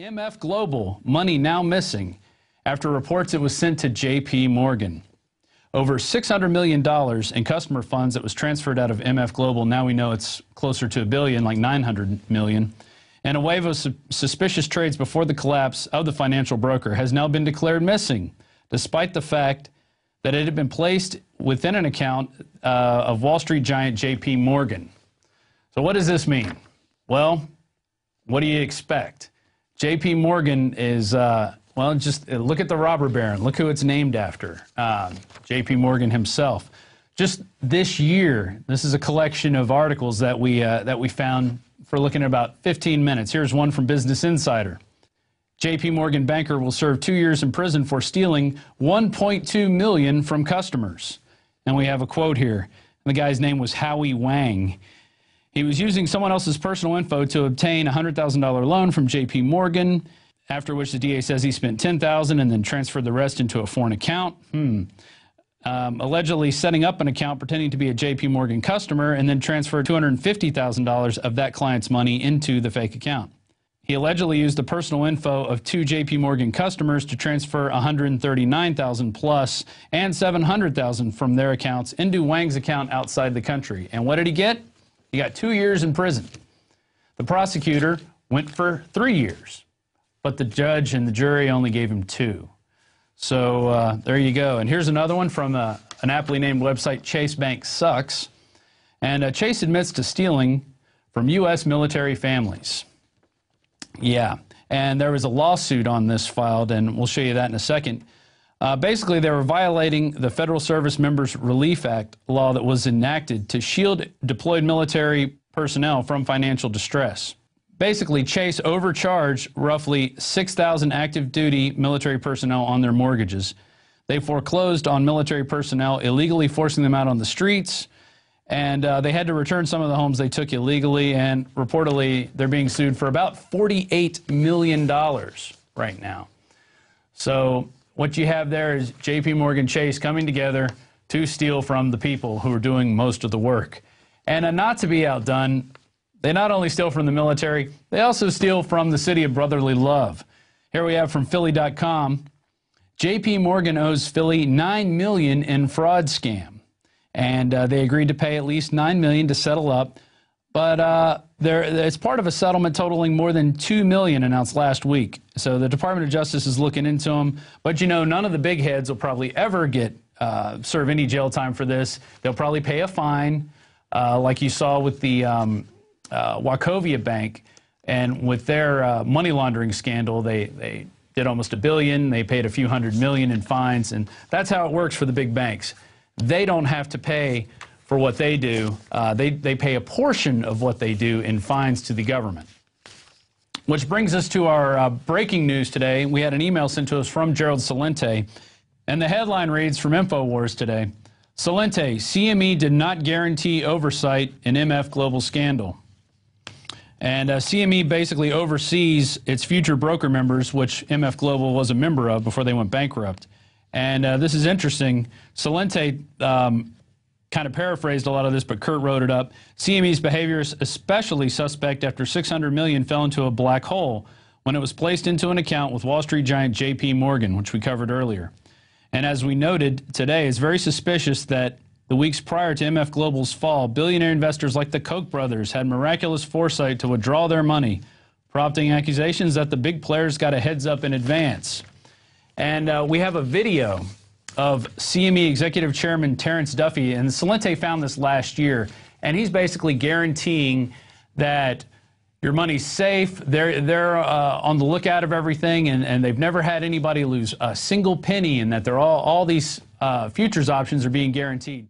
MF Global, money now missing after reports it was sent to J.P. Morgan. Over $600 million in customer funds that was transferred out of MF Global. Now we know it's closer to $1 billion, like $900 million. And a wave of suspicious trades before the collapse of the financial broker has now been declared missing, despite the fact that it had been placed within an account of Wall Street giant J.P. Morgan. So what does this mean? Well, what do you expect? J.P. Morgan is, well, just look at the robber baron. Look who it's named after, J.P. Morgan himself. Just this year, this is a collection of articles that we found for looking at about 15 minutes. Here's one from Business Insider. J.P. Morgan banker will serve 2 years in prison for stealing $1.2 million from customers. And we have a quote here. The guy's name was Howie Wang. He was using someone else's personal info to obtain a $100,000 loan from J.P. Morgan, after which the DA says he spent $10,000 and then transferred the rest into a foreign account. Allegedly setting up an account pretending to be a J.P. Morgan customer and then transferred $250,000 of that client's money into the fake account. He allegedly used the personal info of 2 J.P. Morgan customers to transfer $139,000 plus and $700,000 from their accounts into Wang's account outside the country. And what did he get? He got 2 years in prison. The prosecutor went for 3 years, but the judge and the jury only gave him 2. So there you go. And here's another one from an aptly named website, Chase Bank Sucks. And Chase admits to stealing from U.S. military families. Yeah, and there was a lawsuit on this filed, and we'll show you that in a second. Basically, they were violating the Federal Service Members Relief Act law that was enacted to shield deployed military personnel from financial distress. Basically, Chase overcharged roughly 6,000 active duty military personnel on their mortgages. They foreclosed on military personnel, illegally forcing them out on the streets. And they had to return some of the homes they took illegally, and reportedly they're being sued for about $48 million right now. So what you have there is J.P. Morgan Chase coming together to steal from the people who are doing most of the work. And not to be outdone, they not only steal from the military, they also steal from the city of brotherly love. Here we have from Philly.com, J.P. Morgan owes Philly $9 million in fraud scam. And they agreed to pay at least $9 million to settle up. But it's part of a settlement totaling more than $2 million announced last week. So the Department of Justice is looking into them. But, you know, none of the big heads will probably ever get serve any jail time for this. They'll probably pay a fine, like you saw with the Wachovia Bank. And with their money laundering scandal, they did almost $1 billion. They paid a few $100 million in fines. And that's how it works for the big banks. They don't have to pay for what they do. They pay a portion of what they do in fines to the government. Which brings us to our breaking news today. We had an email sent to us from Gerald Celente, and the headline reads from InfoWars today, Celente, CME did not guarantee oversight in MF Global scandal. And CME basically oversees its future broker members, which MF Global was a member of before they went bankrupt. And this is interesting. Celente kind of paraphrased a lot of this, but Kurt wrote it up. CME's behavior is especially suspect after $600 million fell into a black hole when it was placed into an account with Wall Street giant J.P. Morgan, which we covered earlier. And as we noted today, it's very suspicious that the weeks prior to MF Global's fall, billionaire investors like the Koch brothers had miraculous foresight to withdraw their money, prompting accusations that the big players got a heads up in advance. And we have a video of CME Executive Chairman Terrence Duffy, and Celente found this last year, and he's basically guaranteeing that your money's safe. They're on the lookout of everything, and they've never had anybody lose a single penny, and that they're all these futures options are being guaranteed.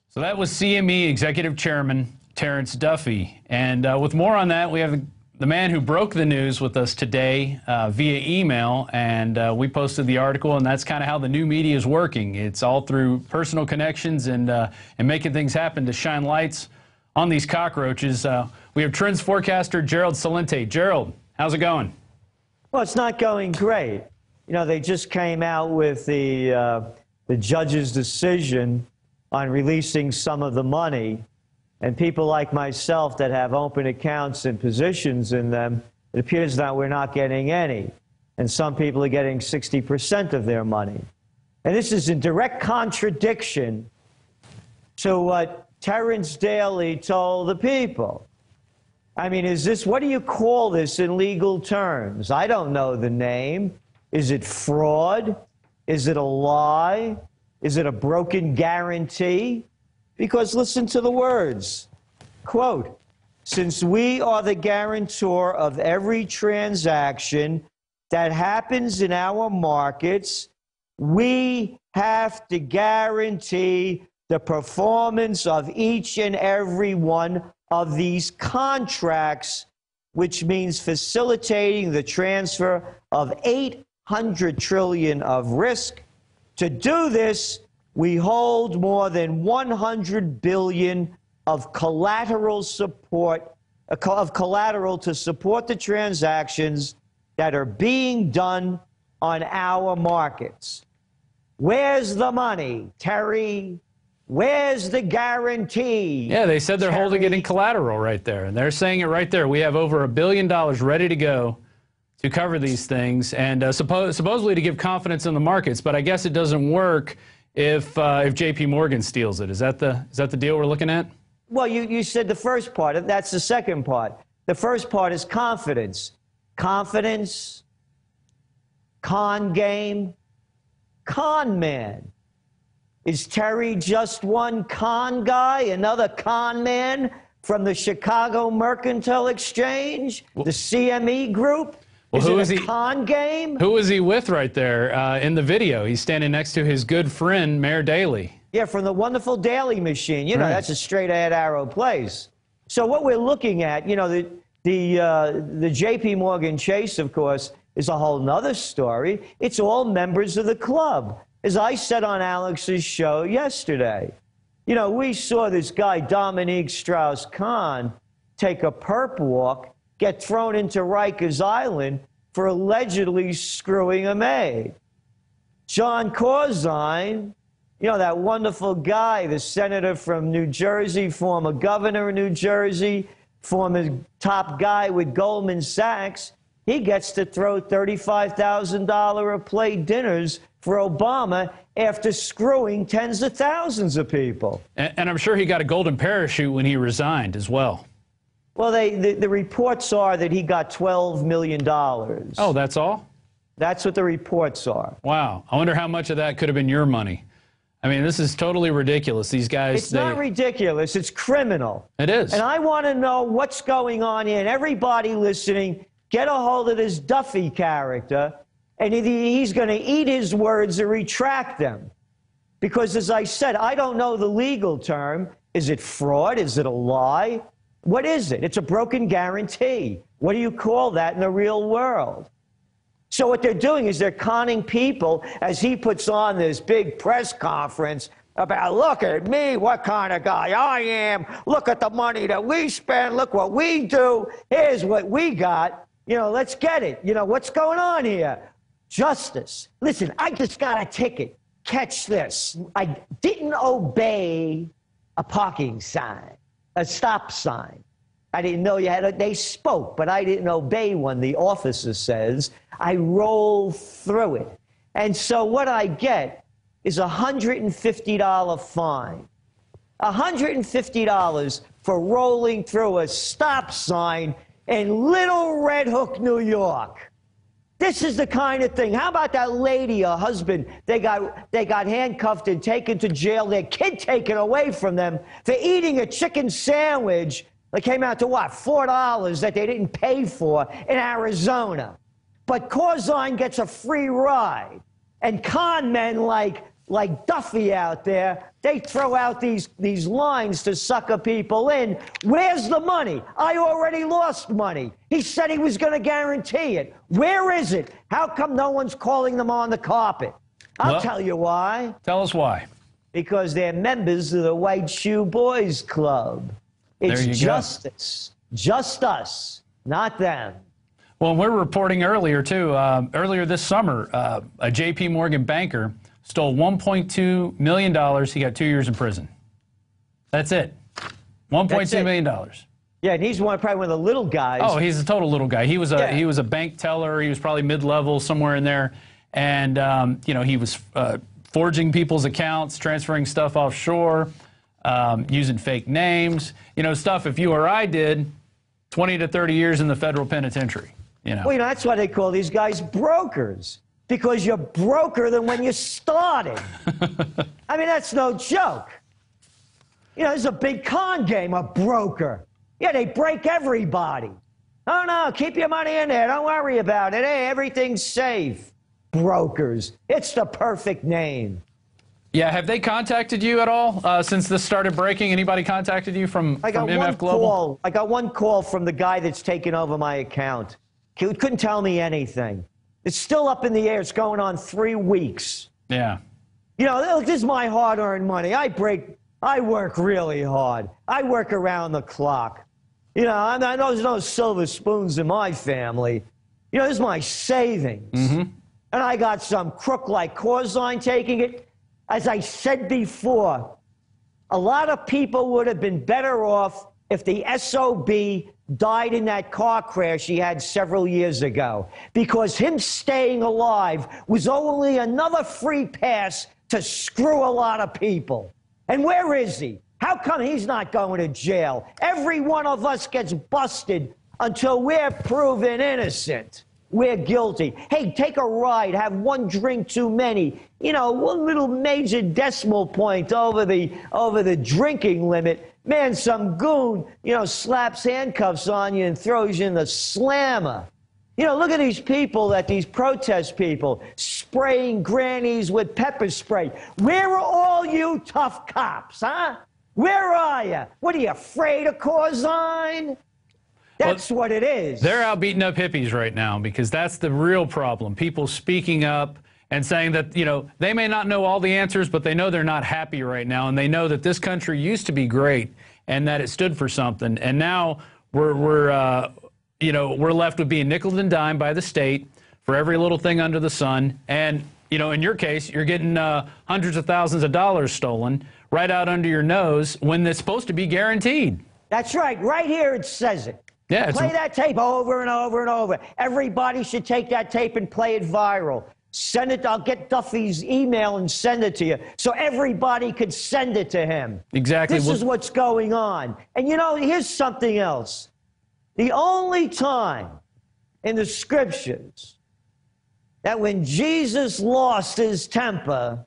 So that was CME Executive Chairman Terrence Duffy. And with more on that, we have the man who broke the news with us today via email, and we posted the article, and that's kind of how the new media is working. It's all through personal connections and making things happen to shine lights on these cockroaches. We have Trends forecaster Gerald Celente. Gerald, how's it going? Well, it's not going great. You know, they just came out with the judge's decision on releasing some of the money. And people like myself that have open accounts and positions in them, It appears that we're not getting any, and some people are getting 60% of their money. And this is in direct contradiction to what Terrence Daly told the people. I mean, is this, what do you call this in legal terms? I don't know the name. Is it fraud? Is it a lie? Is it a broken guarantee? Because listen to the words. Quote, since we are the guarantor of every transaction that happens in our markets, we have to guarantee the performance of each and every one of these contracts, which means facilitating the transfer of $800 trillion of risk. To do this, we hold more than $100 billion of collateral support, of collateral to support the transactions that are being done on our markets. Where's the money, Terry? Where's the guarantee? Yeah, they said they're Terry? holding it in collateral right there, and they're saying it right there. We have over $1 billion ready to go to cover these things, and supposedly to give confidence in the markets. But I guess it doesn't work if J.P. Morgan steals it. Is that the deal we're looking at? Well, you said the first part. That's the second part. The first part is confidence. Confidence, con game, con man. Is Terry just one con guy, another con man from the Chicago Mercantile Exchange, the CME Group? Well, is it a con game? Who is he with right there in the video? He's standing next to his good friend, Mayor Daley. Yeah, from the wonderful Daily Machine. You know, that's a straight ahead arrow place. So what we're looking at, you know, the J.P. Morgan Chase, of course, is a whole nother story. It's all members of the club. As I said on Alex's show yesterday, you know, we saw this guy, Dominique Strauss-Kahn, take a perp walk, get thrown into Rikers Island for allegedly screwing a maid. John Corzine, you know, that wonderful guy, the senator from New Jersey, former governor of New Jersey, former top guy with Goldman Sachs, he gets to throw $35,000 a plate dinners for Obama after screwing tens of thousands of people. And I'm sure he got a golden parachute when he resigned as well. Well, the reports are that he got $12 million. Oh, that's all? That's what the reports are. Wow. I wonder how much of that could have been your money. I mean, this is totally ridiculous. These guys... It's not ridiculous. It's criminal. It is. And I want to know what's going on here. And everybody listening, get a hold of this Duffy character, and he's going to eat his words or retract them. Because, as I said, I don't know the legal term. Is it fraud? Is it a lie? What is it? It's a broken guarantee. What do you call that in the real world? So what they're doing is they're conning people as he puts on this big press conference about, look at me, what kind of guy I am. Look at the money that we spend. Look what we do. Here's what we got. You know, let's get it. You know, what's going on here? Justice. Listen, I just got a ticket. Catch this. I didn't obey a parking sign, a stop sign. I didn't know you had they spoke, but I didn't obey one, the officer says. I rolled through it. And so what I get is a $150 fine. $150 for rolling through a stop sign in Little Red Hook, New York. This is the kind of thing. How about that lady, her husband, they got handcuffed and taken to jail, their kid taken away from them for eating a chicken sandwich that came out to what, $4 that they didn't pay for in Arizona. But Corzine gets a free ride. And con men like Duffy out there, they throw out these lines to sucker people in. Where's the money? I already lost money. He said he was going to guarantee it. Where is it? How come no one's calling them on the carpet? I'll tell you why. Tell us why. Because they're members of the White Shoe Boys Club. It's justice. Just us, not them. Well, we're reporting earlier, too. Earlier this summer, a J.P. Morgan banker stole $1.2 million. He got 2 years in prison. That's it. $1.2 million. Yeah, and he's probably one of the little guys. Oh, he's a total little guy. He was a bank teller. He was probably mid-level, somewhere in there. And, he was forging people's accounts, transferring stuff offshore, using fake names. Stuff if you or I did, 20 to 30 years in the federal penitentiary. Well, that's why they call these guys brokers, because you're broker than when you started. I mean, that's no joke. This is a big con game, a broker. Yeah, they break everybody. Oh, no, keep your money in there. Don't worry about it. Hey, everything's safe. Brokers. It's the perfect name. Yeah, have they contacted you at all since this started breaking? Anybody contacted you from MF Global? I got one call from the guy that's taken over my account. He couldn't tell me anything. It's still up in the air. It's going on 3 weeks. Yeah. Look, this is my hard-earned money. I work really hard. I work around the clock. I know there's no silver spoons in my family. This is my savings. Mm-hmm. And I got some crook like Corzine taking it. As I said before, a lot of people would have been better off if the SOB died in that car crash he had several years ago, because him staying alive was only another free pass to screw a lot of people. And where is he? How come he's not going to jail? Every one of us gets busted until we're proven innocent. We're guilty. Hey, take a ride, have one drink too many. One little major decimal point over the drinking limit. Man, some goon, slaps handcuffs on you and throws you in the slammer. Look at these people, these protest people, spraying grannies with pepper spray. Where are all you tough cops, huh? Where are you? What, are you afraid of Corzine? That's what it is. They're out beating up hippies right now, because that's the real problem. People speaking up and saying that, they may not know all the answers, but they know they're not happy right now, and they know that this country used to be great and that it stood for something. And now we're left with being nickeled and dimed by the state for every little thing under the sun. And, in your case, you're getting hundreds of thousands of dollars stolen right out under your nose when it's supposed to be guaranteed. That's right. Right here it says it. Yeah, play that tape over and over and over. Everybody should take that tape and play it viral. Send it. I'll get Duffy's email and send it to you so everybody could send it to him. Exactly. This is what's going on. And here's something else. The only time in the scriptures that when Jesus lost his temper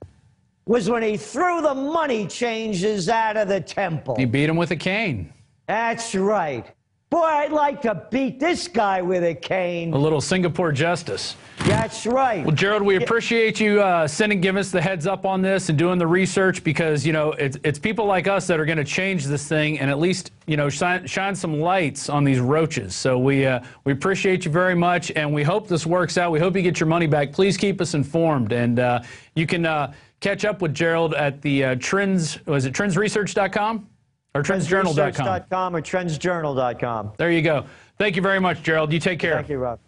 was when he threw the money changers out of the temple. He beat him with a cane. That's right. Boy, I'd like to beat this guy with a cane. A little Singapore justice. That's right. Well, Gerald, we appreciate you giving us the heads up on this and doing the research, because, it's people like us that are going to change this thing and at least, shine some lights on these roaches. So we appreciate you very much, and we hope this works out. We hope you get your money back. Please keep us informed. And you can catch up with Gerald at the trendsresearch.com? Or trendsjournal.com. Or trendsjournal.com. There you go. Thank you very much, Gerald. You take care. Thank you, Rob.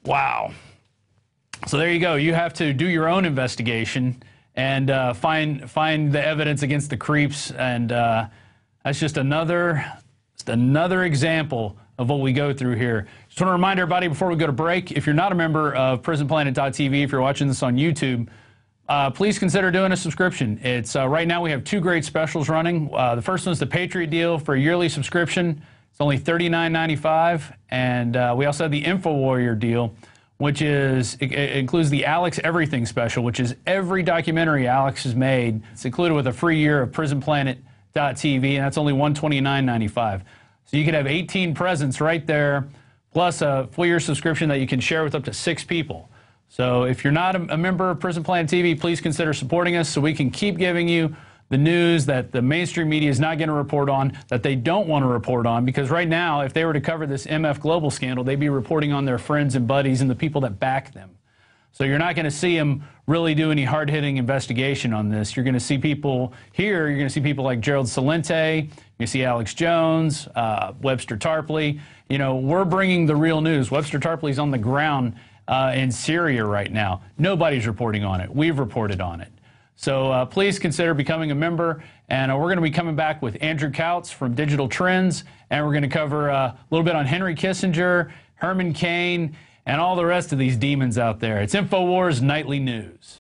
Wow. So there you go. You have to do your own investigation and find the evidence against the creeps. And that's just another example of what we go through here. Just want to remind everybody before we go to break, if you're not a member of PrisonPlanet.tv, if you're watching this on YouTube, please consider doing a subscription. It's right now we have 2 great specials running. The first one's the Patriot deal for a yearly subscription. It's only $39.95, and we also have the InfoWarrior deal, which it includes the Alex Everything special, which is every documentary Alex has made. It's included with a free year of PrisonPlanet.tv, and that's only $129.95. So you can have 18 presents right there, plus a full year subscription that you can share with up to 6 people. So if you're not a member of Prison Planet TV, please consider supporting us so we can keep giving you the news that the mainstream media is not going to report on, that they don't want to report on. Because right now, if they were to cover this MF Global scandal, they'd be reporting on their friends and buddies and the people that back them. So you're not going to see them really do any hard-hitting investigation on this. You're going to see people here, you're going to see people like Gerald Celente, you're going to see Alex Jones, Webster Tarpley. We're bringing the real news. Webster Tarpley's on the ground in Syria right now. Nobody's reporting on it. We've reported on it. So please consider becoming a member. And we're going to be coming back with Andrew Kautz from Digital Trends. And we're going to cover a little bit on Henry Kissinger, Herman Cain, and all the rest of these demons out there. It's InfoWars Nightly News.